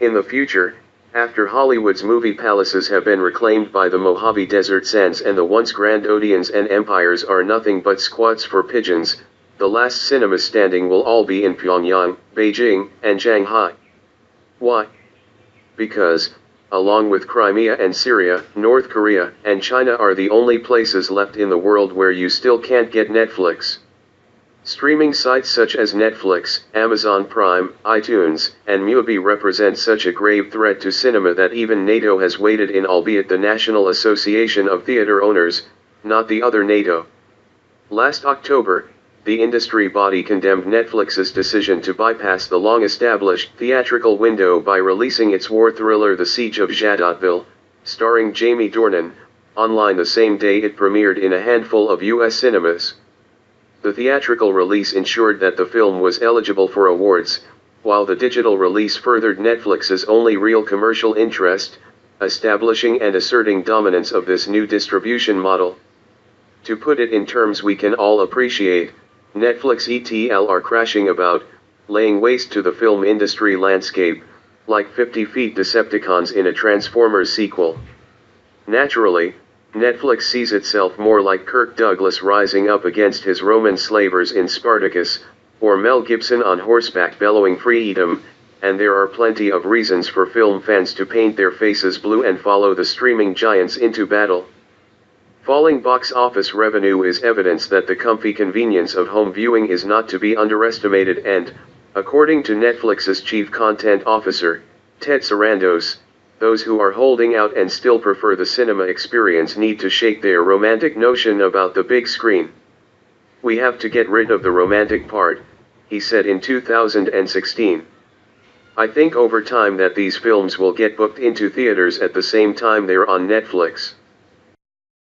In the future, after Hollywood's movie palaces have been reclaimed by the Mojave Desert Sands and the once grand Odeons and Empires are nothing but squats for pigeons, the last cinemas standing will all be in Pyongyang, Beijing, and Shanghai. Why? Because, along with Crimea and Syria, North Korea and China are the only places left in the world where you still can't get Netflix. Streaming sites such as Netflix, Amazon Prime, iTunes, and Mubi represent such a grave threat to cinema that even NATO has waded in, albeit the National Association of Theater Owners, not the other NATO. Last October, the industry body condemned Netflix's decision to bypass the long-established theatrical window by releasing its war thriller The Siege of Jadotville, starring Jamie Dornan, online the same day it premiered in a handful of U.S. cinemas. The theatrical release ensured that the film was eligible for awards, while the digital release furthered Netflix's only real commercial interest, establishing and asserting dominance of this new distribution model. To put it in terms we can all appreciate, Netflix ETL are crashing about, laying waste to the film industry landscape, like 50 Feet Decepticons in a Transformers sequel. Naturally, Netflix sees itself more like Kirk Douglas rising up against his Roman slavers in Spartacus, or Mel Gibson on horseback bellowing FREEEEDOM, and there are plenty of reasons for film fans to paint their faces blue and follow the streaming giants into battle. Falling box office revenue is evidence that the comfy convenience of home viewing is not to be underestimated and, according to Netflix's chief content officer, Ted Sarandos, those who are holding out and still prefer the cinema experience need to shake their romantic notion about the big screen. We have to get rid of the romantic part, he said in 2016. I think over time that these films will get booked into theaters at the same time they're on Netflix.